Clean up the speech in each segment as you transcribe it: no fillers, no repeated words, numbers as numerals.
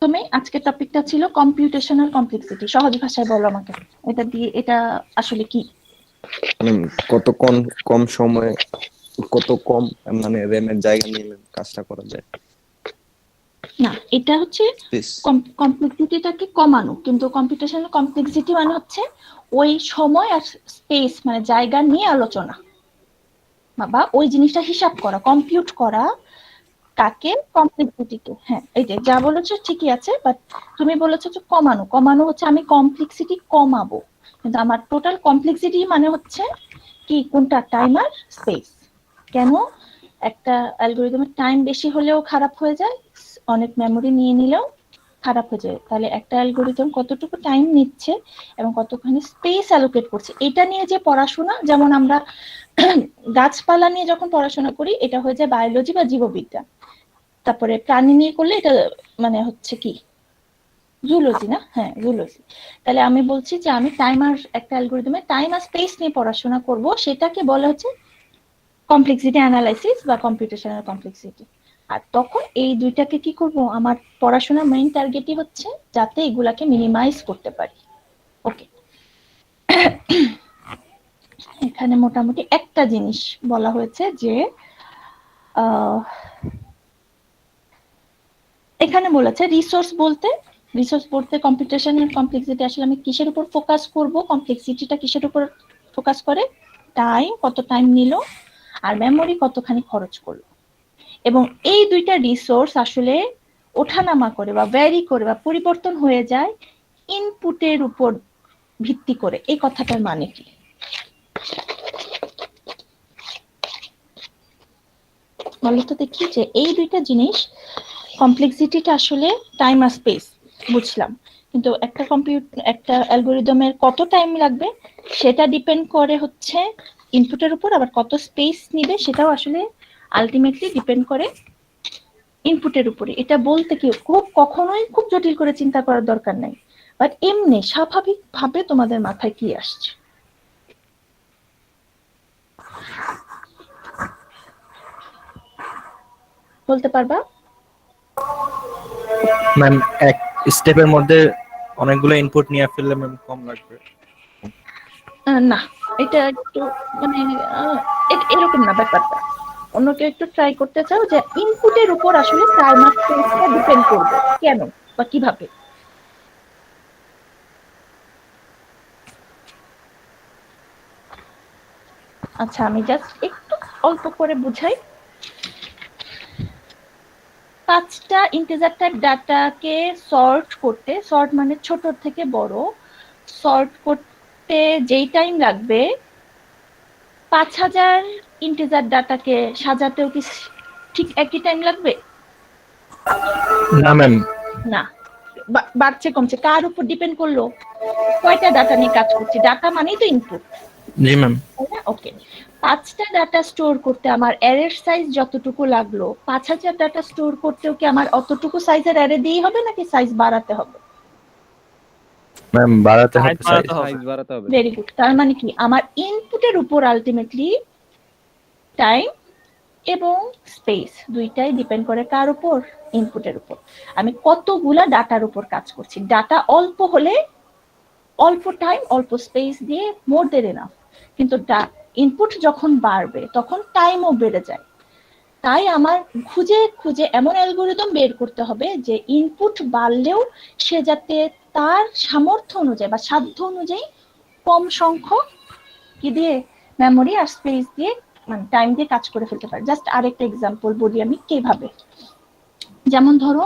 প্রথমে আজকের টপিকটা ছিল কম্পিউটেশনাল কমপ্লেক্সিটি। সহজ ভাষায় বলো আমাকে, এটা দিয়ে এটা আসলে কি? মানে কত কম সময়ে কত কম মানে র্যামের জায়গা নিয়ে কাজটা করা যায়। না, এটা হচ্ছে স্পেস। কমপ্লেক্সিটিটাকে কমানো, কিন্তু কম্পিউটেশনাল কমপ্লেক্সিটি মানে হচ্ছে ওই সময় আর স্পেস মানে জায়গা নিয়ে আলোচনা, বা ওই জিনিসটা হিসাব করা, কম্পিউট করা কাকে, কমপ্লেক্সিটিকে। হ্যাঁ, এই যে যা বলেছো ঠিকই আছে, বাট তুমি বলেছো যে কমানো। কমানো হচ্ছে আমি কমপ্লেক্সিটি কমাবো, কিন্তু আমার টোটাল কমপ্লেক্সিটি মানে হচ্ছে কি, কোনটা, টাইম আর স্পেস। কেন একটা অ্যালগরিদমের টাইম বেশি হলেও খারাপ হয়ে যায়, অনেক মেমোরি নিয়ে নিলেও খারাপ হয়ে যায়। তাহলে একটা অ্যালগরিদম কতটুকু টাইম নিচ্ছে এবং কতখানি স্পেস অ্যালোকেট করছে, এটা নিয়ে যে পড়াশোনা, যেমন আমরা গাছপালা নিয়ে যখন পড়াশোনা করি এটা হয়ে যায় বায়োলজি বা জীববিদ্যা। তারপরে প্রাণী নিয়ে করলে এটা মানে হচ্ছে কি, জুলজি না? হ্যাঁ, জুলজি। তাহলে আমি বলছি যে আমি টাইম আর একটা অ্যালগরিদমে টাইম আর স্পেস নিয়ে পড়াশোনা করব, সেটাকে বলা হচ্ছে কমপ্লেক্সিটি অ্যানালাইসিস বা কম্পিউটেশনাল কমপ্লেক্সিটি। আর তখন এই দুইটাকে কি করব, আমার পড়াশোনার মেইন টার্গেটই হচ্ছে যাতে এগুলাকে মিনিমাইজ করতে পারি। ওকে, এখানে মোটামুটি একটা জিনিস বলা হয়েছে যে এখানে বলেছে রিসোর্স বলতে কম্পিউটেশনাল কমপ্লেক্সিটি আসলে আমি কিসের উপর ফোকাস করব, কমপ্লেক্সিটিটা কিসের উপর ফোকাস করে, টাইম, কত টাইম নিল, আর মেমোরি কতখানি খরচ করলো। এবং এই দুইটা রিসোর্স আসলে ওঠানামা করে বা ভ্যারি করে বা পরিবর্তন হয়ে যায় ইনপুটের উপর ভিত্তি করে। এই কথাটার মানে কি বলো তো দেখি, যে এই দুইটা জিনিস, কমপ্লেক্সিটিটা আসলে টাইম আর স্পেস বুঝলাম, কিন্তু একটা অ্যালগরিদমের কত টাইম লাগবে সেটা ডিপেন্ড করে হচ্ছে ইনপুটের উপর, আবার কত স্পেস নিবে সেটাও আসলে আলটিমেটলি ডিপেন্ড করে ইনপুটের উপরে। এটা বলতে কি কখনোই খুব জটিল করে চিন্তা করার দরকার নাই, বাট এমনি স্বাভাবিক ভাবে তোমাদের মাথায় কি আসছে বলতে পারবা? ম্যাম, এক স্টেপের মধ্যে অনেকগুলো ইনপুট নিয়ে ফেললে ম্যাম কম লাগবে। না, এটা একটু মানে এরকম না ব্যাপারটা। অন্য কেউ একটু ট্রাই করতে চাও যে ইনপুটের উপর আসলে টাইম আর স্পেসটা ডিপেন্ড করবে কেন বা কিভাবে। আচ্ছা, আমি জাস্ট একটু অল্প করে বুঝাই। 5টা ইন্টিজার টাইপ ডাটাকে সর্ট মানে ছোট থেকে বড়, সর্ট করতে যেই টাইম লাগবে 5000 ইন্টিজার ডাটাকে সাজাতেও কি ঠিক একই টাইম লাগবে? না ম্যাম। না, বাড়ছে কমছে কার উপর ডিপেন্ড করলো, কয়টা ডাটা নিয়ে কাজ করছি, ডাটা মানেই তো ইনপুট। জি ম্যাম। ওকে, 5টা ডাটা স্টোর করতে আমার অ্যারের সাইজ যতটুকু লাগলো, 5000 ডাটা স্টোর করতেও কি আমার অতটুকু সাইজের অ্যারে দিয়েই হবে নাকি সাইজ বাড়াতে হবে? ম্যাম বাড়াতে হবে সাইজ। সাইজ বাড়াতে হবে। Very good. তার মানে কি আমার ইনপুটের উপর আলটিমেটলি টাইম এবং স্পেস দুইটাই ডিপেন্ড করে কার উপর, ইনপুটের উপর। আমি কতগুলা ডাটার উপর কাজ করছি, ডাটা অল্প হলে অল্প টাইম অল্প স্পেস দিয়ে মোর দেন এনাফ, কিন্তু ইনপুট যখন বাড়বে তখন টাইমও বেড়ে যায়। তাই আমার খুঁজে খুঁজে এমন অ্যালগরিদম বের করতে হবে যে ইনপুট বাড়লেও সে যাতে তার সামর্থ্য অনুযায়ী বা সাধ্য অনুযায়ী কম সংখ্যক কি দিয়ে, মেমোরি আর স্পেস দিয়ে, মানে টাইম দিয়ে কাজ করে ফেলতে পারে। জাস্ট আরেকটা এক্সাম্পল বলি আমি কিভাবে। যেমন ধরো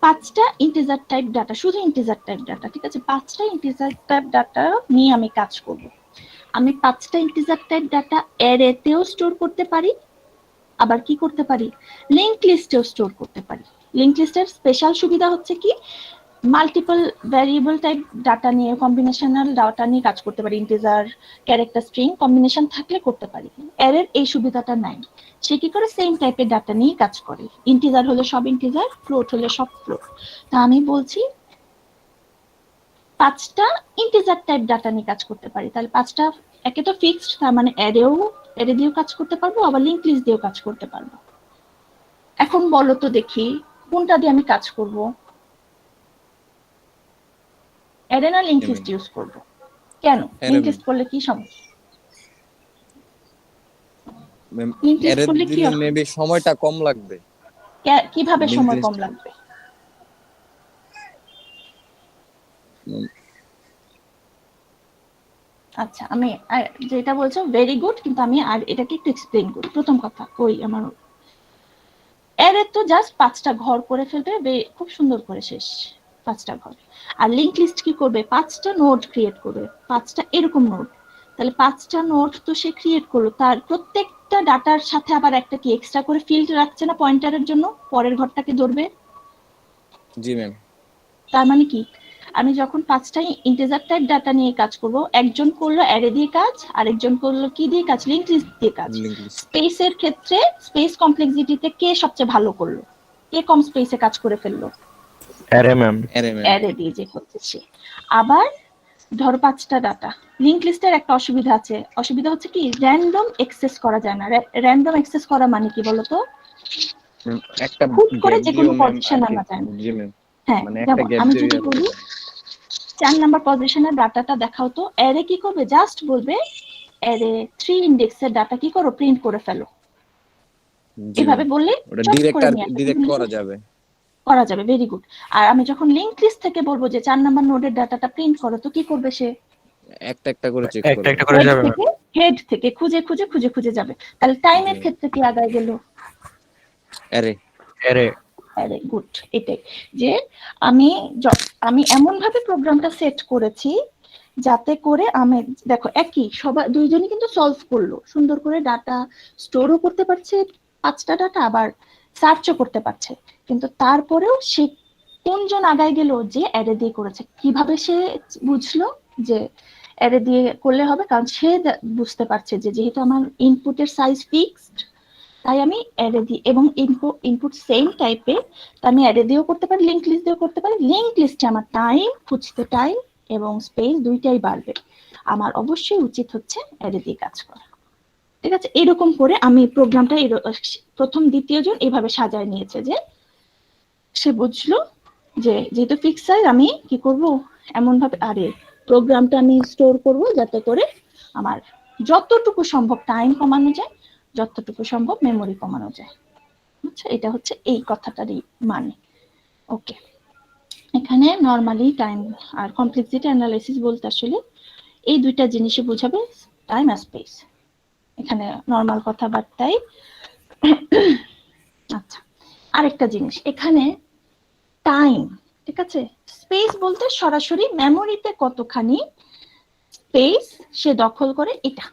5টা ইন্টিজার টাইপ ডাটা, শুধু ইন্টিজার টাইপ ডাটা, ঠিক আছে, 5টা ইন্টিজার টাইপ ডাটা নিয়ে আমি কাজ করব। আমি 5টা ইন্টিজার টাইপ ডাটা অ্যারেতেও স্টোর করতে পারি, আবার কি করতে পারি, লিঙ্ক লিস্টেও স্টোর করতে পারি। লিঙ্ক লিস্টের স্পেশাল সুবিধা হচ্ছে কি, মাল্টিপল ভ্যারিয়েবল টাইপ ডাটা নিয়ে, কম্বিনেশনাল ডাটা নিয়ে কাজ করতে পারি, ইন্টিজার, ক্যারেক্টার, স্ট্রিং কম্বিনেশন থাকলে করতে পারি। অ্যারের এই সুবিধাটা নাই। সে কি করে, সেম টাইপের ডাটা নিয়ে কাজ করে, ইন্টিজার হলে সব ইন্টিজার, ফ্লোট হলে সব ফ্লোট। তা আমি বলছি 5টা ইন্টিজার টাইপ ডাটা নিয়ে কাজ করতে পারি, তাহলে 5টা একে তো ফিক্সড, তার মানে অ্যারে দিয়েও কাজ করতে পারবো, আবার লিঙ্ক লিস্ট দিয়েও কাজ করতে পারবো। এখন বলো তো দেখি কোনটা দিয়ে আমি কাজ করব? অ্যারে না লিংক লিস্ট ইউজ করব? কেন? অ্যারে লিংক লিস্ট করলে কি সমস্যা? ম্যাম, লিংক লিস্ট অ্যারে করলে কি দিলে হবে? মেবি সময়টা কম লাগবে। কিভাবে লিংক সময় লিস্ট কম লাগবে? আচ্ছা, আমি যেটা বলছো ভেরি গুড, কিন্তু আমি আর এটাকে একটু এক্সপ্লেইন করি। প্রথম কথা, ওই আমার অ্যারে তো জাস্ট 5টা ঘর করে ফেলবে, খুব সুন্দর করে শেষ, 5টা ঘর। আর লিংক লিস্ট কি করবে? 5টা নোড ক্রিয়েট করবে, 5টা এরকম নোড। তাহলে 5টা নোড তো সে ক্রিয়েট করলো, তার প্রত্যেকটা ডাটার সাথে আবার একটা কি এক্সট্রা করে ফিল্ড রাখছে না পয়েন্টারের জন্য, পরের ঘরটাকে ধরবে। জি ম্যাম। তার মানে কি, আমি যখন 5টা ইন্টিজার টাইপ ডাটা নিয়ে কাজ করব, একজন করলো অ্যারে দিয়ে কাজ, আরেকজন করলো কি দিয়ে কাজ? লিংক লিস্ট দিয়ে কাজ। Link list. স্পেসের ক্ষেত্রে স্পেস কমপ্লেক্সিটিতে কে সবচেয়ে ভালো করলো? কে কম স্পেসে কাজ করে ফেললো? Array ma'am. Array ma'am. Array দিয়ে যে করতেছে। আবার ধরো 5টা ডাটা, লিংক লিস্টের একটা অসুবিধা আছে। অসুবিধা হচ্ছে কি, র্যান্ডম অ্যাক্সেস করা যায় না। র্যান্ডম অ্যাক্সেস করা মানে কি বলতো? একটা হুট করে গ্যাপ যে দিও কোনো ম্যাম পজিশন আর কি। আনা যায় না। জি ম্যাম। হ্যাঁ, মানে একটা যেমন গ্যাপ আমি দিয়ে যদি বলি 4 নাম্বার পজিশনের ডাটাটা দেখাও, তো অ্যারে কি করবে? জাস্ট বলবে অ্যারে 3 ইন্ডেক্সের ডাটা কি করো? প্রিন্ট করে ফেলো। জি এভাবে ম্যাম। বললে ওটা চট ডিরেক্ট করে আর নিয়ে আসবে। ডিরেক্ট করা যাবে। করা যাবে, ভেরি গুড। আর আমি যখন লিংক লিস্ট থেকে বলবো যে 4 নাম্বার নোডের ডাটাটা প্রিন্ট করো, তো কি করবে সে? একটা একটা করে চেক একটা করবে। একটা করে যাবে ম্যাম। হেড থেকে খুঁজে খুঁজে খুঁজে খুঁজে যাবে। তাহলে টাইমের জি। ক্ষেত্রে কি আগায় গেল? অ্যারে। অ্যারে। Very good. এটাই যে আমি আমি এমন ভাবে প্রোগ্রামটা সেট করেছি যাতে করে আমি, দেখো একই সবাই দুইজনই কিন্তু সলভ করলো, সুন্দর করে ডাটা স্টোরও করতে পারছে, 5টা ডাটা, আবার সার্চও করতে পারছে। কিন্তু তারপরেও সে কোনজন আগায় গেল? যে অ্যারে দিয়ে করেছে। কিভাবে সে বুঝলো যে অ্যারে দিয়ে করলে হবে? কারণ সে বুঝতে পারছে যে যেহেতু আমার ইনপুটের সাইজ ফিক্সড, তাই আমি অ্যারে দিই, এবং ইনপুট সেম টাইপের, আমি অ্যারে দিয়েও করতে পারি, লিংক লিস্ট দিয়েও করতে পারি। লিংক লিস্টে আমার টাইম, খুঁজতে টাইম এবং স্পেস দুইটাই বাড়বে। আমার অবশ্যই উচিত হচ্ছে অ্যারে দিয়ে কাজ করা। ঠিক আছে, এরকম করে আমি প্রোগ্রামটা প্রথম দ্বিতীয় জন এইভাবে সাজায় নিয়েছে যে সে বুঝলো যে যেহেতু ফিক্স সাইজ, আমি কি করব? এমন ভাবে আরে প্রোগ্রামটা আমি স্টোর করব যাতে করে আমার যতটুকু সম্ভব টাইম কমানো যায়, যতটুকু সম্ভব মেমোরি কমানো যায়। আচ্ছা, এটা হচ্ছে এই কথাটারই মানে। ওকে, এখানে নরমালি টাইম আর কমপ্লেক্সিটি অ্যানালাইসিস বলতে আসলে এই দুইটা জিনিসই বোঝাবে, টাইম আর স্পেস। এখানে নরমাল কথাবার্তাই। আচ্ছা, আরেকটা জিনিস এখানে টাইম, ঠিক আছে, স্পেস বলতে সরাসরি মেমোরিতে কতখানি স্পেস সে দখল করে, এটা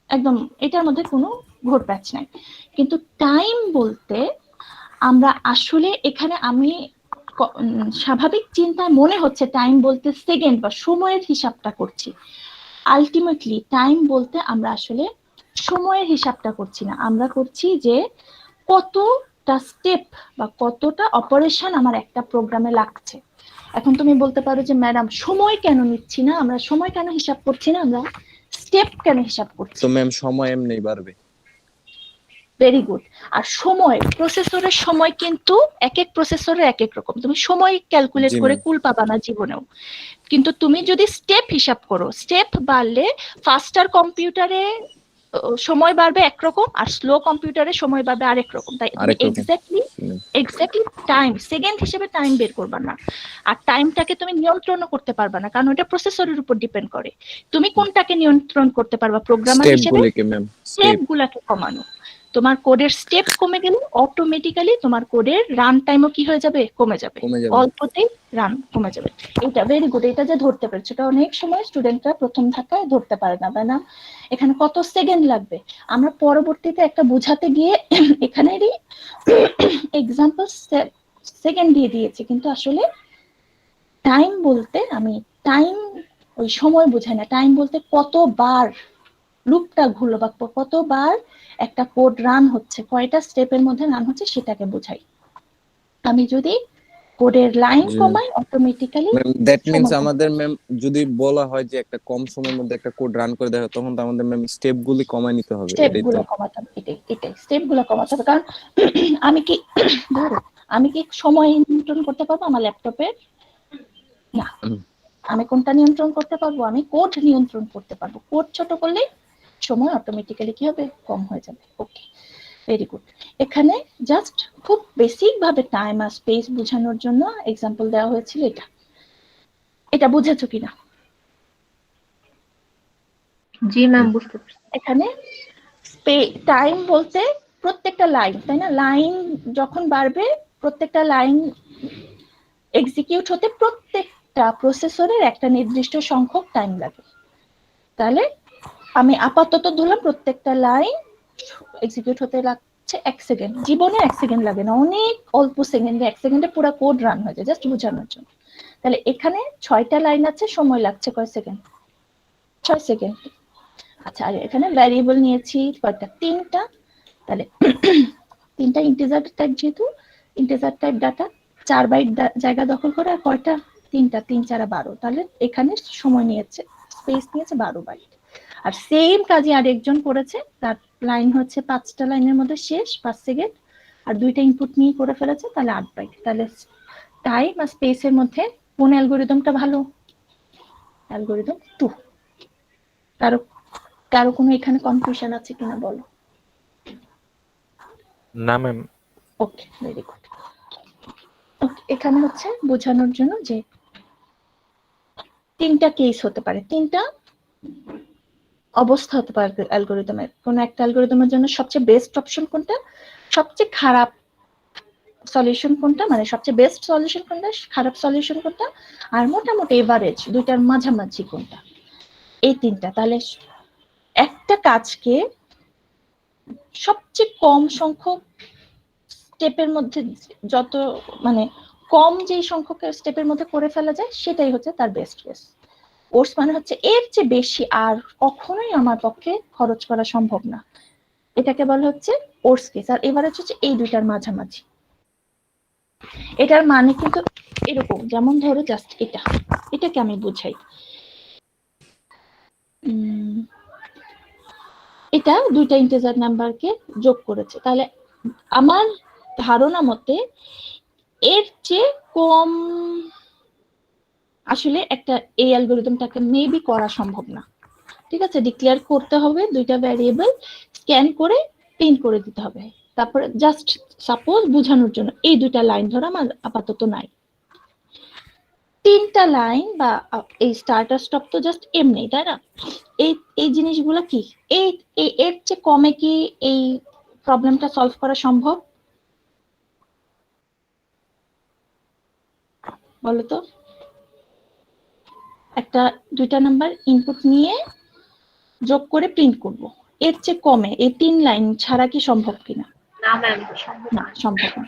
একদম, এটার মধ্যে কোনো ঘোর প্যাচ নাই। কিন্তু টাইম বলতে আমরা আসলে এখানে আমি স্বাভাবিক চিন্তায় মনে হচ্ছে টাইম বলতে সেকেন্ড বা সময়ের হিসাবটা করছি। আলটিমেটলি টাইম বলতে আমরা আসলে সময়ের হিসাবটা করছি না, আমরা করছি যে কতটা স্টেপ বা কতটা অপারেশন আমার একটা প্রোগ্রামে লাগছে। এখন তুমি বলতে পারো যে ম্যাডাম সময় কেন নিচ্ছি না, আমরা সময় কেন হিসাব করছি না, আমরা স্টেপ কেন হিসাব করছি? তো ম্যাম সময় এমনি বাড়বে। Very good. আর সময়, প্রসেসরের সময় কিন্তু এক এক প্রসেসরে এক এক রকম, তুমি সময় ক্যালকুলেট জি করে ম্যাম। কুল পাবা না জীবনেও। কিন্তু তুমি যদি স্টেপ হিসাব করো, স্টেপ বাড়লে ফাস্টার কম্পিউটারে সময় বাড়বে একরকম, আর স্লো কম্পিউটারে সময় বাড়বে আরেক রকম। তাই তুমি আরেক রকম। এক্স্যাক্টলি টাইম সেকেন্ড হিসেবে টাইম বের করবা না। আর টাইমটাকে তুমি নিয়ন্ত্রণও করতে পারবা না, কারণ এটা প্রসেসরের উপর ডিপেন্ড করে। তুমি কোনটাকে নিয়ন্ত্রণ করতে পারবা প্রোগ্রামার স্টেপ হিসেবে? গুলিকে ম্যাম, স্টেপ গুলাকে কমানো। তোমার কোডের স্টেপ কমে গেলে অটোমেটিক্যালি তোমার কোডের রান টাইমও কি হয়ে যাবে? কমে যাবে। কমে যাবে। অল্পতেই রান কমে যাবে। এটা ভেরি গুড, এটা যে ধরতে পেরেছো, এটা অনেক সময় স্টুডেন্টরা প্রথম ধাক্কায় ধরতে পারে না, তাই না? এখানে কত সেকেন্ড লাগবে, আমরা পরবর্তীতে একটা বোঝাতে গিয়ে এখানেরই এক্সাম্পল সেকেন্ড দিয়ে দিয়েছি, কিন্তু আসলে টাইম বলতে আমি টাইম ওই সময় বোঝাই না, টাইম বলতে কতবার লুপটা ঘুরলো বা কতবার একটা কোড রান হচ্ছে, কয়টা স্টেপের মধ্যে রান হচ্ছে সেটাকে বোঝাই। আমি যদি কোডের লাইন কমাই, অটোমেটিক্যালি ম্যাম দ্যাট মিন্স আমাদের ম্যাম যদি বলা হয় যে একটা কম সময়ের মধ্যে একটা কোড রান করে দেওয়া হয়, তখন তো আমাদের ম্যাম স্টেপ গুলি কমায় নিতে হবে। স্টেপ এটাই তো। গুলো কমাতে হবে, এটাই স্টেপ গুলো কমাতে হবে। কারণ আমি কি ধরো আমি কি সময় নিয়ন্ত্রণ করতে পারবো আমার ল্যাপটপে? না। হুম। আমি কোনটা নিয়ন্ত্রণ করতে পারবো? আমি কোড নিয়ন্ত্রণ করতে পারবো। কোড ছোট করলে সময় অটোমেটিক্যালি কি হবে? কম হয়ে যাবে। ওকে, ভেরি গুড। এখানে জাস্ট খুব বেসিক ভাবে টাইম আর স্পেস বোঝানোর জন্য এক্সাম্পল দেওয়া হয়েছিল এটা। এটা বুঝেছো কিনা? জি ম্যাম, বুঝতে পারছি। এখানে টাইম বলতে প্রত্যেকটা লাইন, তাই না? লাইন যখন বাড়বে প্রত্যেকটা লাইন এক্সিকিউট হতে প্রত্যেকটা প্রসেসরের একটা নির্দিষ্ট সংখ্যক টাইম লাগে। তাহলে আমি আপাতত ধরলাম প্রত্যেকটা লাইন এক্সিকিউট হতে লাগছে 1 সেকেন্ড। জীবনে 1 সেকেন্ড লাগে না, অনেক অল্প সেকেন্ডে, 1 সেকেন্ডে পুরো কোড রান হয়ে যায়, জাস্ট বোঝানোর জন্য। তাহলে এখানে 6টা লাইন আছে, সময় লাগছে কয় সেকেন্ড? 6 সেকেন্ড। আচ্ছা, আর এখানে ভ্যারিয়েবল নিয়েছি কয়টা? 3টা। তাহলে 3টা ইন্টিজার টাইপ, যেহেতু ইন্টিজার টাইপ ডাটা 4 বাইট জায়গা দখল করে, আর কয়টা? 3টা। 3 4 12। তাহলে এখানে সময় নিয়েছে, স্পেস নিয়েছে 12 বাইট। আর সেম কাজই আরেকজন করেছে, তার লাইন হচ্ছে 5টা লাইনের মধ্যে শেষ, 5 সেকেন্ড, আর 2টা ইনপুট নিয়ে করে ফেলেছে, তাহলে 8 বাইট। তাহলে টাইম আর স্পেসের মধ্যে কোন অ্যালগরিদমটা ভালো? অ্যালগরিদম 2। কারো কারো কোনো এখানে কনফিউশন আছে কিনা বলো? না ম্যাম। ওকে, ভেরি গুড। ওকে, এখানে হচ্ছে বোঝানোর জন্য যে 3টা কেস হতে পারে, 3টা অবস্থা হতে পারে অ্যালগরিদমের। কোন একটা অ্যালগরিদমের জন্য সবচেয়ে বেস্ট অপশন কোনটা, সবচেয়ে খারাপ সলিউশন কোনটা, মানে সবচেয়ে বেস্ট সলিউশন কোনটা, খারাপ সলিউশন কোনটা, আর মোটামুটি এভারেজ দুইটার মাঝামাঝি কোনটা, এই 3টা। তাহলে একটা কাজকে সবচেয়ে কম সংখ্যক স্টেপের মধ্যে, যত মানে কম যেই সংখ্যক স্টেপের মধ্যে করে ফেলা যায়, সেটাই হচ্ছে তার বেস্ট কেস। ওর্স মানে হচ্ছে এর চেয়ে বেশি আর কখনোই আমার পক্ষে খরচ করা সম্ভব না, এটাকে বলা হচ্ছে ওর্স কেস। আর এভারেজ হচ্ছে এই দুইটার মাঝামাঝি। এটার মানে কিন্তু এরকম, যেমন ধরো জাস্ট এটাকে আমি বুঝাই। এটা দুইটা ইন্টিজার নাম্বারকে যোগ করেছে, তাহলে আমার ধারণা মতে এর চেয়ে কম আসলে একটা এই অ্যালগরিদমটাকে মেবি করা সম্ভব না। ঠিক আছে, ডিক্লেয়ার করতে হবে দুইটা ভ্যারিয়েবল, স্ক্যান করে প্রিন্ট করে দিতে হবে। তারপরে জাস্ট সাপোজ বোঝানোর জন্য এই দুইটা লাইন ধরো আমার আপাতত নাই, 3টা লাইন বা এই স্টার্টার স্টপ তো জাস্ট এমনি, তাই না? এই এই জিনিসগুলো কি এই এর চেয়ে কমে কি এই প্রবলেমটা সলভ করা সম্ভব? বলো তো। একটা দুইটা নাম্বার ইনপুট নিয়ে যোগ করে প্রিন্ট করব, এর চেয়ে কমে এই 3 লাইন ছাড়া কি সম্ভব কিনা? না ম্যাম, না, সম্ভব না।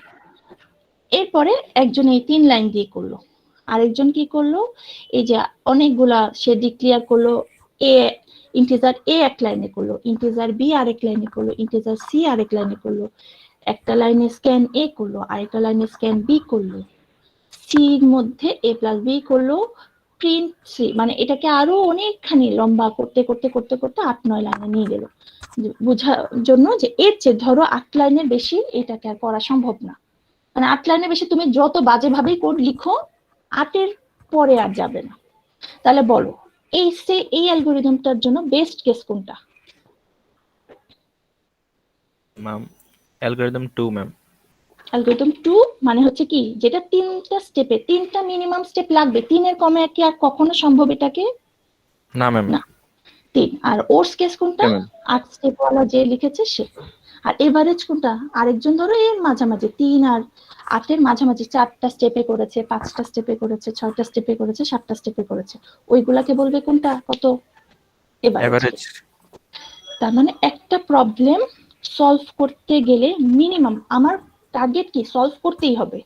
এরপরে একজন এই 3 লাইন দিয়ে করলো, আরেকজন কি করলো, এই যে অনেকগুলা সে ডিক্লেয়ার করলো, এ ইন্টিজার এ এক লাইনে করলো, ইন্টিজার বি আরেক লাইনে করলো, ইন্টিজার সি আরেক লাইনে করলো, একটা লাইনে স্ক্যান এ করলো, আরেকটা লাইনে স্ক্যান বি করলো, সির মধ্যে এ প্লাস বি করলো, প্রিন্ট সি, মানে এটাকে আরো অনেকখানি লম্বা করতে করতে করতে করতে 8-9 লাইনে নিয়ে গেল, বোঝার জন্য যে এর চেয়ে ধরো 8 লাইনের বেশি এটাকে আর করা সম্ভব না। মানে 8 লাইনের বেশি তুমি যত বাজে ভাবেই কোড লিখো, 8-এর পরে আর যাবে না। তাহলে বলো এই অ্যালগরিদমটার জন্য বেস্ট কেস কোনটা? Ma'am algorithm 2 ma'am. অ্যালগরিদম 2 মানে হচ্ছে কি, যেটা 3টা স্টেপে, 3টা মিনিমাম স্টেপ লাগবে, 3-এর কমে কি আর কখনো সম্ভব এটাকে? না ম্যাম। না, 3। আর ওর্স কেস কোনটা? 8 স্টেপ ওয়ালা যে লিখেছে সে। আর এভারেজ কোনটা? আরেকজন ধরো এর মাঝামাঝি 3 আর 8-এর মাঝামাঝি 4টা স্টেপে করেছে, 5টা স্টেপে করেছে, 6টা স্টেপে করেছে, 7টা স্টেপে করেছে, ওইগুলাকে বলবে কোনটা? কত? এভারেজ। তার মানে একটা প্রবলেম সলভ করতে গেলে মিনিমাম আমার টার্গেট কি, সলভ করতেই হবে।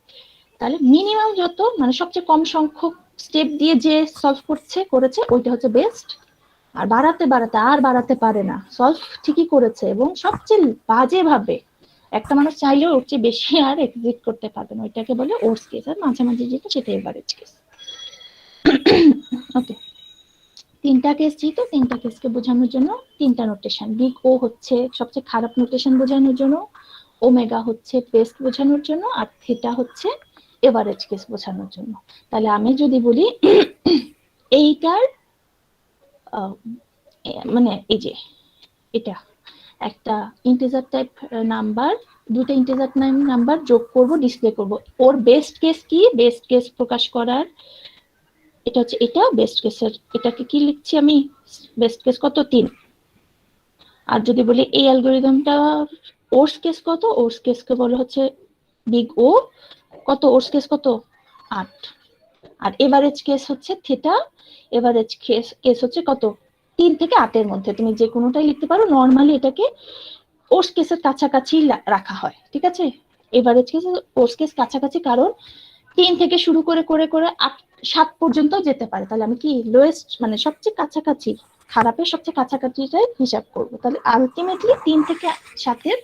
তাহলে মিনিমাম যত, মানে সবচেয়ে কম সংখ্যক স্টেপ দিয়ে যে সলভ করেছে ওইটা হচ্ছে বেস্ট। আর বাড়াতে বাড়াতে আর বাড়াতে পারে না, সলভ ঠিকই করেছে এবং সবচেয়ে বাজে ভাবে একটা মানুষ চাইলেও ওর চেয়ে বেশি আর এক্সিট করতে পারবে না, ওইটাকে বলে ওর্স কেস। আর মাঝামাঝি যেটা সেটা এভারেজ কেস। ওকে, 3টা কেস, যেহেতু 3টা কেসকে বোঝানোর জন্য 3টা নোটেশন। বিগ ও হচ্ছে সবচেয়ে খারাপ নোটেশন বোঝানোর জন্য, ওমেগা হচ্ছে বেস্ট বোঝানোর জন্য, আর থিটা হচ্ছে এভারেজ কেস বোঝানোর জন্য। তাহলে আমি যদি বলি এইটার মানে এই যে এটা একটা ইন্টিজার টাইপ নাম্বার, দুটো ইন্টিজার নাম্বার যোগ করব, ডিসপ্লে করব। ওর বেস্ট কেস কি? বেস্ট কেস প্রকাশ করার এটা হচ্ছে, এটা বেস্ট কেসের, এটাকে কি লিখছি আমি? বেস্ট কেস কত? 3। আর যদি বলি এই অ্যালগরিদমটা ওর্স কেস কত? ওর্স কেসকে বলে হচ্ছে বিগ ও। কত ওর্স কেস? কত? 8। আর এভারেজ কেস হচ্ছে থিটা। এভারেজ কেস হচ্ছে কত? 3 থেকে 8 এর মধ্যে, তুমি যে কোনোটাই লিখতে পারো। নরমালি এটাকে ওর্স কেসের কাছাকাছি রাখা হয়, ঠিক আছে? এভারেজ কেস ওর্স কেস কাছাকাছি, কারণ 3 থেকে শুরু করে করে করে 7 পর্যন্ত যেতে পারে। তাহলে আমি কি লোয়েস্ট মানে সবচেয়ে কাছাকাছি, খারাপের সবচেয়ে কাছাকাছিটাই হিসাব করব। তাহলে আলটিমেটলি 3 থেকে 7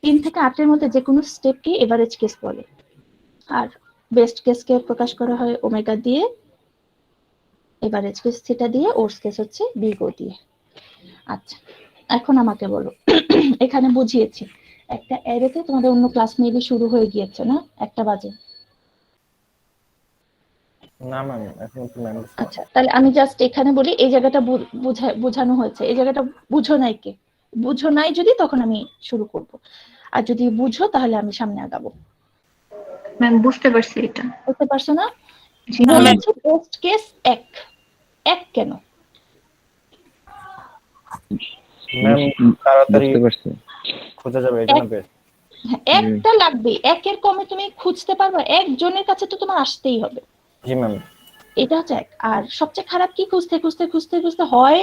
3 থেকে 8 এর মধ্যে যে কোনো স্টেপকে এভারেজ কেস বলে। আর বেস্ট কেসকে প্রকাশ করা হয় ওমেগা দিয়ে, এভারেজ কেস থিটা দিয়ে, ওর্স কেস হচ্ছে বিগ ও দিয়ে। আচ্ছা, এখন আমাকে বলো এখানে বুঝিয়েছি একটা অ্যারেতে, তোমাদের অন্য ক্লাস মেবি শুরু হয়ে গিয়েছে না? 1টা বাজে। না ম্যাম, এখন তো ম্যাম। আচ্ছা, তাহলে আমি জাস্ট এখানে বলি এই জায়গাটা বোঝানো হয়েছে, এই জায়গাটা বুঝো নাই কে? বুঝো নাই যদি তখন আমি শুরু করব, আর যদি বুঝো তাহলে আমি সামনে আগাবো। ম্যাম বুঝতে পারছি এটা। বুঝতে পারছো না? জি ম্যাম। বলেছে বেস্ট কেস 1। 1 কেন? ম্যাম তাড়াতাড়ি বুঝতে পারছি। খোঁজা যাবে এটা না বেস্ট। হ্যাঁ, একটা লাগবে। 1 এর কমে তুমি খুঁজতে পারবে? একজনের কাছে তো তোমার আসতেই হবে। জি ম্যাম। এটা হচ্ছে এক। আর সবচেয়ে খারাপ কি? খুঁজতে খুঁজতে খুঁজতে খুঁজতে হয়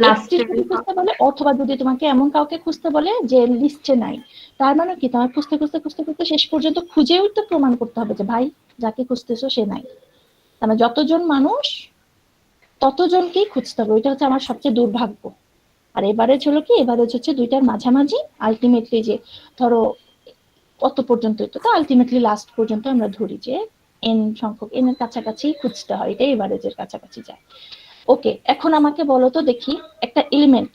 লাস্টে খুঁজতে বলে, অথবা যদি তোমাকে এমন কাউকে খুঁজতে বলে যে লিস্টে নাই, তার মানে কি তোমার খুঁজতে খুঁজতে খুঁজতে খুঁজতে শেষ পর্যন্ত খুঁজেও তো প্রমাণ করতে হবে যে ভাই যাকে খুঁজতেছো সে নাই। মানে যতজন মানুষ ততজনকেই খুঁজতে হবে। ওইটা হচ্ছে আমার সবচেয়ে দুর্ভাগ্য। আর এভারেজ হলো কি? এভারেজ হচ্ছে দুইটার মাঝামাঝি। আলটিমেটলি যে ধরো কত পর্যন্ত, তো আলটিমেটলি লাস্ট পর্যন্ত আমরা ধরি যে এন সংখ্যক, এন এর কাছাকাছি খুঁজতে হয়, এটা এভারেজের কাছাকাছি যায়। ওকে, এখন আমাকে বলো তো দেখি একটা এলিমেন্ট,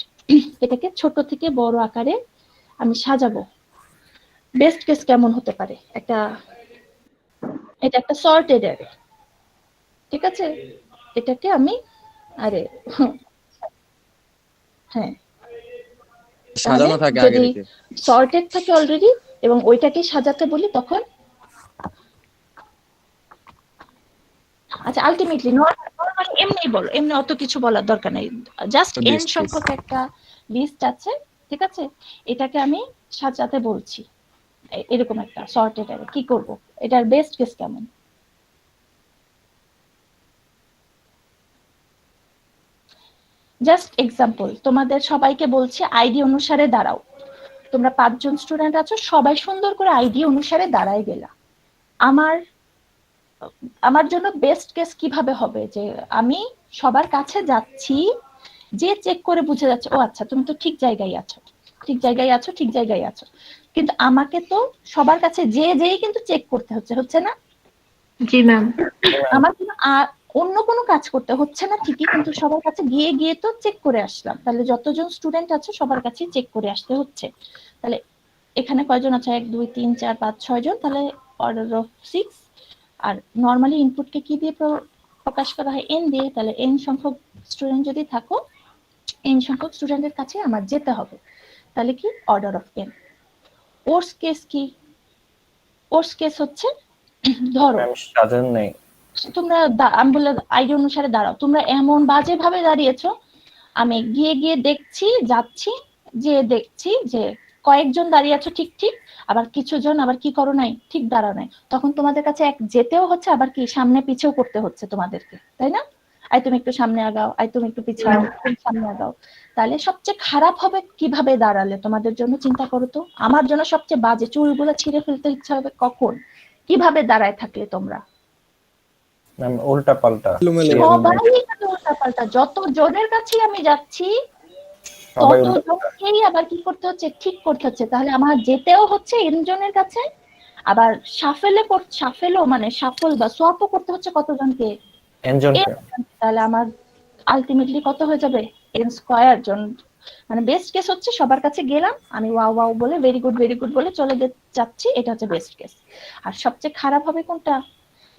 এটাকে ছোট থেকে বড় আকারে আমি সাজাবো। বেস্ট কেস কেমন হতে পারে? এটা একটা সর্টেড অ্যারে, ঠিক আছে? এটাকে আমি আরে হ্যাঁ, তাহলে সাজানো থাকে আগে যদি থেকে। সর্টেড থাকে অলরেডি এবং ওইটাকে সাজাতে বলি তখন আচ্ছা আলটিমেটলি নরমালি এমনি বলো, এমনি অত কিছু বলার দরকার নেই। Just N Best case। সংখ্যক একটা লিস্ট আছে, ঠিক আছে? এটাকে আমি সাজাতে বলছি এরকম একটা সর্টেড অ্যারে। কি করব? এটার বেস্ট কেস কেমন? জাস্ট এক্সাম্পল, তোমাদের সবাইকে বলছি আইডি অনুসারে দাঁড়াও। তোমরা 5 জন স্টুডেন্ট আছো, সবাই সুন্দর করে আইডি অনুসারে দাঁড়ায় গেলা। আমার আমার জন্য বেস্ট কেস কিভাবে হবে? যে আমি সবার কাছে যাচ্ছি, যে চেক করে বুঝে যাচ্ছে ও আচ্ছা তুমি তো ঠিক জায়গায় আছো, ঠিক জায়গায় আছো, ঠিক জায়গায় আছো। কিন্তু আমাকে তো সবার কাছে যেই কিন্তু চেক করতে হচ্ছে না? জি ম্যাম। আমার কোনো অন্য কোনো কাজ করতে হচ্ছে না ঠিকই, কিন্তু সবার কাছে গিয়ে গিয়ে তো চেক করে আসলাম। তাহলে যতজন স্টুডেন্ট আছে সবার কাছে চেক করে আসতে হচ্ছে। তাহলে এখানে কয়জন আছে? 1 2 3 4 5 6 জন, তাহলে অর্ডার অফ 6। আর নরমালি ইনপুটকে কি দিয়ে প্রকাশ করা হয়? এন দিয়ে। তাহলে এন সংখ্যক স্টুডেন্ট যদি থাকো, এন সংখ্যক স্টুডেন্টের কাছে আমার যেতে হবে। তাহলে কি? Order of N. Worst case কি? ওর্স কেস হচ্ছে ধরো ম্যাম সাজান নাই। তোমরা আমি বলে আইডি অনুসারে দাঁড়াও, তোমরা এমন বাজে ভাবে দাঁড়িয়েছো, আমি গিয়ে গিয়ে দেখছি, যাচ্ছি, যে দেখছি যে কয়েকজন দাঁড়িয়ে আছো ঠিক ঠিক, আবার কিছু জন আবার কি করো নাই, ঠিক দাঁড়াও নাই। তখন তোমাদের কাছে এক যেতেও হচ্ছে, আবার কি সামনে পিছেও করতে হচ্ছে তোমাদেরকে, তাই না? আই তুমি একটু সামনে আগাও, আই তুমি একটু পিছাও, তুমি সামনে আগাও। তাহলে সবচেয়ে খারাপ হবে কিভাবে দাঁড়ালে তোমাদের জন্য? চিন্তা করো তো। আমার জন্য সবচেয়ে বাজে, চুলগুলো ছিঁড়ে ফেলতে ইচ্ছা হবে কখন, কিভাবে দাঁড়ায় থাকলে তোমরা? ম্যাম উল্টা পাল্টা। এলোমেলো। সবাই এখানে উল্টাপাল্টা। যত জনের কাছে আমি যাচ্ছি সবাই তত উল্টা। জনকেই আবার কি করতে হচ্ছে? ঠিক করতে হচ্ছে। তাহলে আমার যেতেও হচ্ছে এন জনের কাছে, আবার সাফেলও মানে সাফল বা সোয়াপও করতে হচ্ছে কতজনকে? এনজনকে। তাহলে আমার আলটিমেটলি কত হয়ে যাবে? এন স্কয়ার জন মানে বেস্ট কেস হচ্ছে সবার কাছে গেলাম, আমি ওয়াও ওয়াও বলে ভেরি গুড বলে চলে যাচ্ছি, এটা হচ্ছে বেস্ট কেস। আর সবচেয়ে খারাপ হবে কোনটা?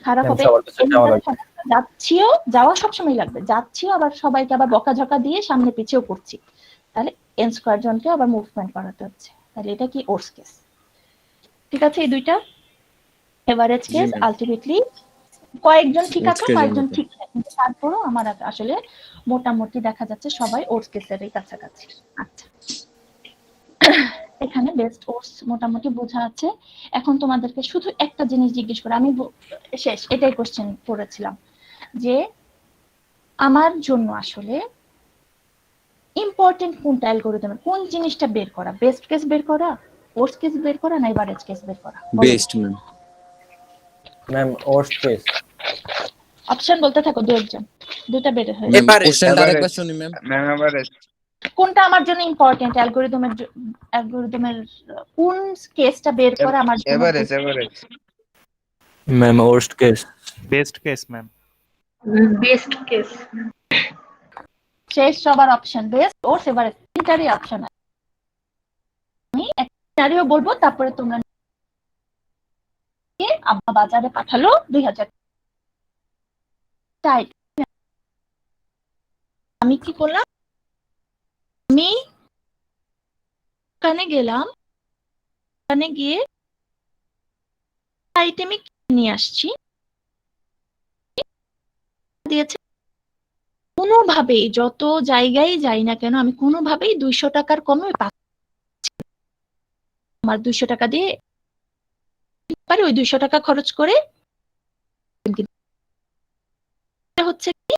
খারাপ ম্যাম হবে সবার কাছে এর যাওয়া ভিতরে লাগবে। যাচ্ছিও, যাওয়া সবসময় লাগবে, যাচ্ছিও আবার সবাইকে আবার বকাঝকা দিয়ে সামনে পিছিয়েও করছি, তাহলে এন স্কোয়ার জনকে আবার মুভমেন্ট করাতে হচ্ছে, তাহলে এটা কি ওর্স কেস। ঠিক আছে, এই দুইটা এভারেজ জি কেস ম্যাম, আলটিমেটলি কয়েকজন ঠিক আছে, ওটস কেজের কয়েকজন মতো। ঠিক নেই, কিন্তু তারপরও আমার আসলে মোটামুটি দেখা যাচ্ছে সবাই ওটস কেসেরই কাছাকাছি। আচ্ছা, এখানে বেস্ট ওটস মোটামুটি বোঝা আছে। এখন তোমাদেরকে শুধু একটা জিনিস জিজ্ঞেস করে আমি শেষ, এটাই কোশ্চেন করেছিলাম যে আমার জন্য আসলে ইম্পর্টেন্ট কোনটা অ্যালগরিদমের, কোন জিনিসটা বের করা, বেস্ট কেস বের করা, ওর্স্ট কেস বের করা, না এভারেজ কেস বের করা? Best ma'am. Ma'am worst case. Option বলতে থাকো, দু একজন, দুটা বের হয়ে ম্যাম এভারেজ কোশ্চেনটা আরেকবার শুনি ম্যাম। ম্যাম এভারেজ কোনটা আমার জন্য ইম্পর্টেন্ট অ্যালগরিদমের কোন কেসটা বের করা আমার জন্য average average ma'am worst case. Best case ma'am. Best case. শেষ সবার অপশন বেস্ট ওর এভারেজ তিনটারই অপশন আছে, আমি একটারিও বলবো, তারপরে তোমরা আব্বা বাজারে পাঠালো 2000 তাই আমি কি করলাম, আমি ওখানে গেলাম, ওখানে গিয়ে আইটেমে নিয়ে আসছি, দিয়েছে কোনোভাবেই যত জায়গায় যাই না কেন আমি কোনোভাবেই 200 টাকার কমে পাচ্ছি না। আমার 200 টাকা দিয়ে পারি, ওই 200 টাকা খরচ করে হচ্ছে কি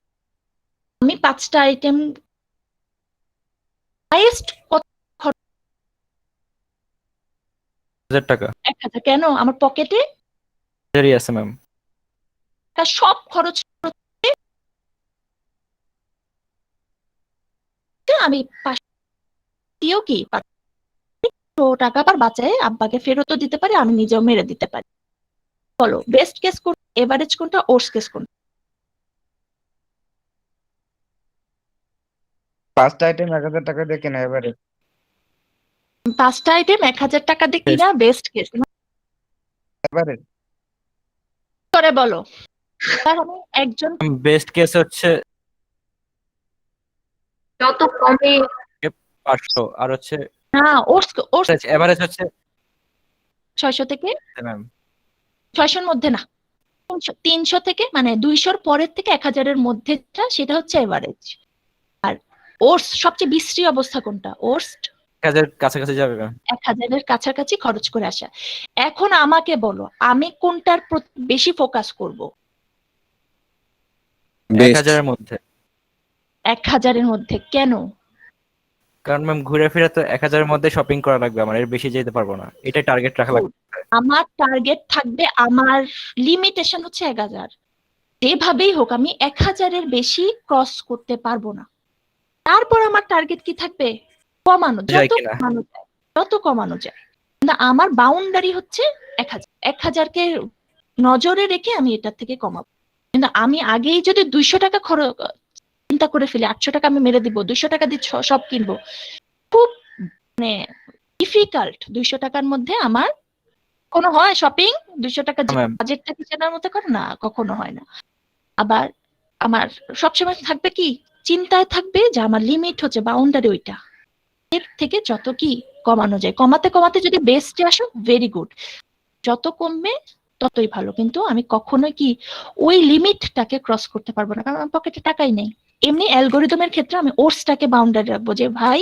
আমি 5টা আইটেম হাইয়েস্ট কত খরচ, 1000 টাকা 1000, কেন আমার পকেটে হাজারই আছে ম্যাম। সব খরচ করতে আমি 500 কি 500 টাকা আবার বাঁচায় আব্বাকে ফেরতও দিতে পারি, আমি নিজেও মেরে দিতে পারি। বলো বেস্ট কেস কোনটা, এভারেজ কোনটা, ওর্স কেস কোনটা? পাঁচটা আইটেম 1000 টাকা দিয়ে কেনা এভারেজ 5টা আইটেম 1000 টাকা দিয়ে কিনা বেস্ট কেস এভারেজ করে বলো। আর আমি একজন বেস্ট কেস হচ্ছে যত কমে 500 আর হচ্ছে না ওর্স ওর্স এভারেজ হচ্ছে 600 থেকে ম্যাম 600 মধ্যে না, 300 থেকে মানে 200 পরের থেকে 1000 মধ্যে সেটা হচ্ছে এভারেজ। আর ওর্স সবচেয়ে বিশ্রী অবস্থা কোনটা? ওর্স 1000 কাছাকাছি যাবে ম্যাম। 1000 কাছাকাছি খরচ করে আসা। এখন আমাকে বলো আমি কোনটার প্রতি বেশি ফোকাস করব? বেস্ট 1000 এর মধ্যে। 1000 মধ্যে কেন? কারণ ম্যাম ঘুরে ফিরে তো 1000 এর মধ্যে শপিং করা লাগবে আমার, এর বেশি যেতে পারবো না, এটাই টার্গেট রাখা লাগবে। আমার টার্গেট থাকবে, আমার লিমিটেশন হচ্ছে 1000, যেভাবেই হোক আমি 1000 বেশি ক্রস করতে পারবো না। তারপর আমার টার্গেট কি থাকবে? কমানো, যায় যত কিনা। কমানো যায়, যত কমানো যায়। কিন্তু আমার বাউন্ডারি হচ্ছে 1000, 1000কে নজরে রেখে আমি এটার থেকে কমাবো। কিন্তু আমি আগেই যদি 200 টাকা চিন্তা করে ফেলি, 800 টাকা আমি মেরে দিব, 200 টাকা দিয়ে সব কিনবো, খুব মানে ডিফিকাল্ট। 200 টাকার মধ্যে আমার কোনো হয় শপিং? 200 টাকা ম্যাম বাজেটটা কি চেনার মতো করে না, কখনো হয় না। আবার আমার সবসময় থাকবে কি, চিন্তায় থাকবে যে আমার লিমিট হচ্ছে বাউন্ডারি ওইটা, এর থেকে যত কি কমানো যায়, কমাতে কমাতে যদি বেস্টে আসো ভেরি গুড, যত কমবে ততই ভালো। কিন্তু আমি কখনোই কি ওই লিমিটটাকে ক্রস করতে পারবো না, কারণ আমার পকেটে টাকাই নেই। এমনি অ্যালগোরিদমের ক্ষেত্রে আমি ওর্সটাকে বাউন্ডারি রাখবো যে ভাই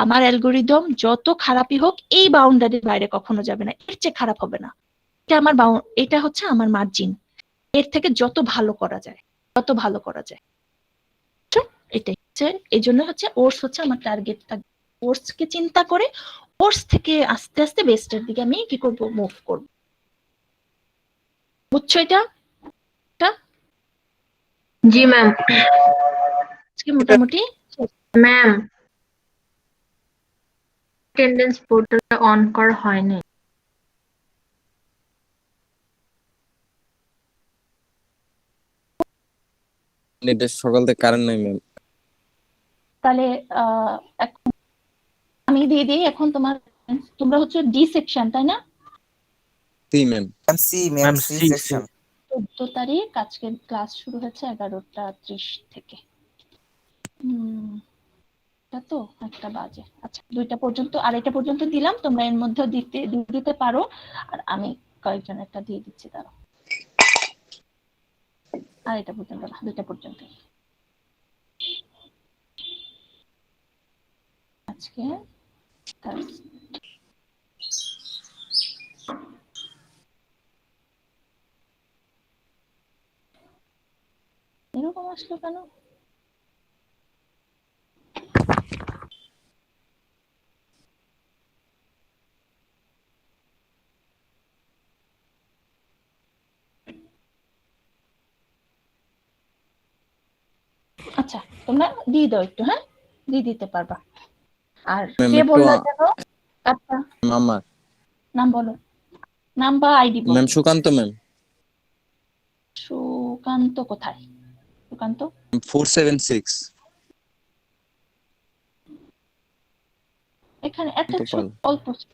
আমার অ্যালগোরিদম যত খারাপই হোক এই বাউন্ডারির বাইরে কখনো যাবে না, এর চেয়ে খারাপ হবে না, এটা আমার এটা হচ্ছে আমার মার্জিন, এর থেকে যত ভালো করা যায় তত ভালো করা যায়। তো এটাই হচ্ছে, এই জন্য হচ্ছে ওর্স হচ্ছে আমার টার্গেট থাকবে, ওর্সকে চিন্তা করে ওর্স থেকে আস্তে আস্তে বেস্টের দিকে আমি কি করব, মুভ করব। বুঝছো এটা? জি ম্যাম। আজকে মোটামুটি ম্যাম অ্যাটেন্ডেন্স পোর্টালটা অন করা হয়নি। এটা সকাল থেকে কারেন্ট নাই ম্যাম। তাহলে এখন আমি দিয়ে দিই এখন তোমরা হচ্ছে ডি সেকশন তাই না? C ma'am. Ma'am C C section 14 তারিখ আজকের ক্লাস শুরু হচ্ছে 11:30 থেকে। এটা তো একটা বাজে। আচ্ছা 2টা পর্যন্ত, আড়াইটা পর্যন্ত দিলাম, তোমরা এর মধ্যে দিতে পারো। আর আমি কয়েকজন একটা দিয়ে দিচ্ছি, দাঁড়াও। আড়াইটা পর্যন্ত না, 2টা পর্যন্ত আজকে এরকম আসলো কেন? আচ্ছা তোমরা দিয়ে দাও একটু, হ্যাঁ দিয়ে দিতে পারবা। আর ম্যাম কে একটু বললো যেন? আচ্ছা আমার নাম বলো, নাম বা আইডি বলো। Ma'am Sukanta ma'am. সুকান্ত কোথায়? সুকান্ত 476 এখানে এত তো পাল। অল্প ছিল।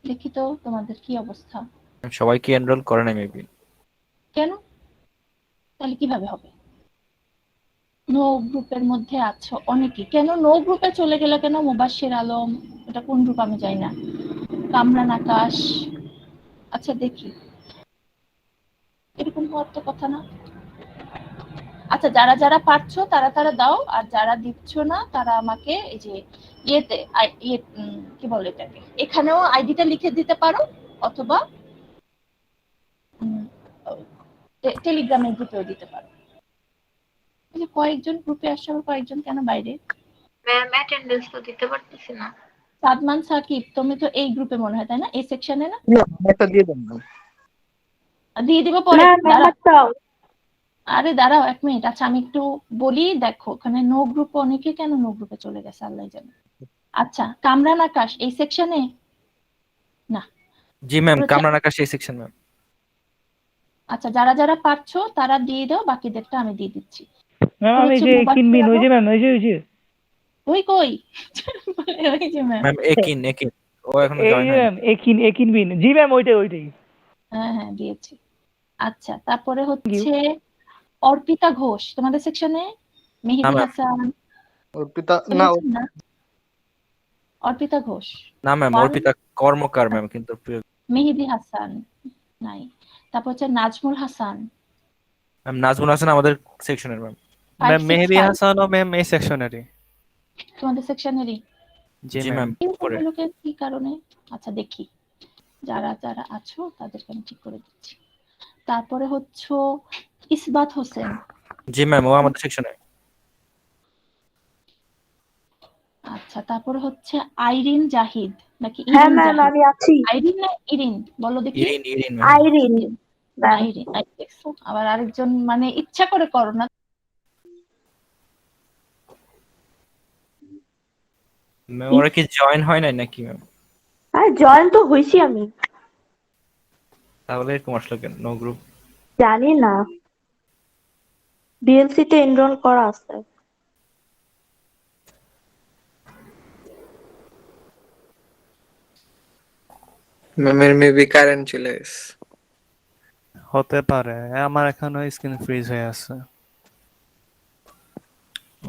দেখি তো তোমাদের কি অবস্থা। সবাইকে এনরোল করে না মেবি। কেন? তাহলে কিভাবে হবে? নো গ্রুপের মধ্যে আছো অনেকে, কেন নো গ্রুপে চলে গেল কেন? মুবাশশির আলম, এটা কোন গ্রুপ আমি জানি না। কামরান আকাশ, আচ্ছা দেখি, এরকম হওয়ার তো কথা না। আচ্ছা যারা যারা পারছো তারা তারা দাও, আর যারা দিচ্ছ না তারা আমাকে এই যে ইয়েতে কি বলে এটাকে, এখানেও আইডিটা লিখে দিতে পারো, অথবা টেলিগ্রামের গ্রুপেও দিতে পারো। এই যে কয়েকজন গ্রুপে আসছে, আবার কয়েকজন কেন বাইরে? ম্যাম অ্যাটেন্ডেন্স তো দিতে পারতেছি না। সাদমান সাকিব, তুমি তো এই গ্রুপে মনে হয় তাই না, এই সেকশনে না? একটা দিয়ে দেন ম্যাম। দিয়ে দিব পরে, দাঁড়াও। আরে দাঁড়াও 1 মিনিট। আচ্ছা আমি একটু বলি, দেখো ওখানে নো গ্রুপ, অনেকে কেন নো গ্রুপে চলে গেছে আল্লাহ জানে। আচ্ছা কামরান আকাশ এই সেকশনে না? জি ম্যাম, কামরান আকাশ এই সেকশন ম্যাম। আচ্ছা যারা যারা পারছো তারা দিয়ে দাও, বাকিদেরটা আমি দিয়ে দিচ্ছি। ম্যাম আমি যে কিনবিন ওই যে ম্যাম ওই যে ওই কই ওই যে ম্যাম ম্যাম একিন ও এখনো এই জয়েন যে হয়নি। ম্যাম একিনবিন, জি ম্যাম ওইটাই। হ্যাঁ হ্যাঁ দিয়েছি। আচ্ছা তারপরে হচ্ছে অর্পিতা ঘোষ তোমাদের সেকশনে, মেহেদি ma'am. হাসান। অর্পিতা না বলেছেন না? অর্পিতা ঘোষ, না ম্যাম, অর্পিতা কর্মকার ম্যাম, কিন্তু মেহেদি হাসান নাই। তারপর হচ্ছে নাজমুল হাসান। ম্যাম নাজমুল হাসান আমাদের সেকশনের ম্যাম। ম্যাম মেহেদি 565 হাসান ও ম্যাম এই সেকশনেরই। তোমাদের সেকশনেরই? জি জি ম্যাম। ম্যাম করে লোকের কি কারণে? আচ্ছা দেখি যারা যারা আছো তাদেরকে আমি ঠিক করে দিচ্ছি। তারপরে হচ্ছে ইসবাত হোসেন। জি ম্যাম, ও আমাদের সেকশনে। আচ্ছা তারপরে হচ্ছে আইরিন জাহিদ নাকি হ্যাঁ ইরিন ম্যাম জাহিদ? আমি আছি। আইরিন না ইরিন বলো দেখি। ইরিন আইরিন আইরিন দেখছো, আবার আরেকজন মানে ইচ্ছা করে করো না। ম্যাম ওরা কি জয়েন হয় নাই নাকি ম্যাম? আর জয়েন তো হইছি আমি, তাহলে এরকম আসলো কেন নো গ্রুপ? জানি না, ডিএলসি তে এনরোল করা আছে। ম্যামের মেবি কারেন্ট চলে গেছে। হতে পারে, আমার এখনো স্ক্রিন ফ্রিজ হয়ে আছে।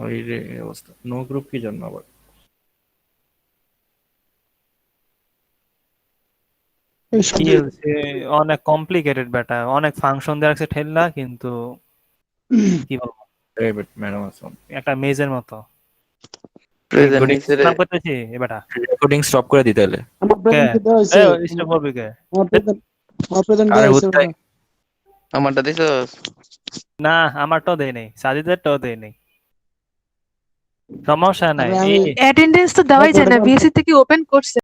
ওই রে অবস্থা, নো গ্রুপ কি জন্য আবার? ডিএলসি অনেক কমপ্লিকেটেড ব্যাটা, অনেক ফাংশন দেওয়া আছে ঠেললা, কিন্তু কি বলবো ম্যাডাম আসুন, একটা মেজের মতো। প্রেজেন্ট নাম করতেছি এ ব্যাটা রেকর্ডিং স্টপ করে দিতে হলে। স্টপ করবি কে? আরে হুত্তাই আমারটা দিছস? না আমারটাও দেয় নেই, সাজিদেরটাও দেয় নেই। সমস্যা নাই, অ্যাটেন্ডেন্স তো দেওয়াই যায় না, বিএসসি থেকে ওপেন করছে।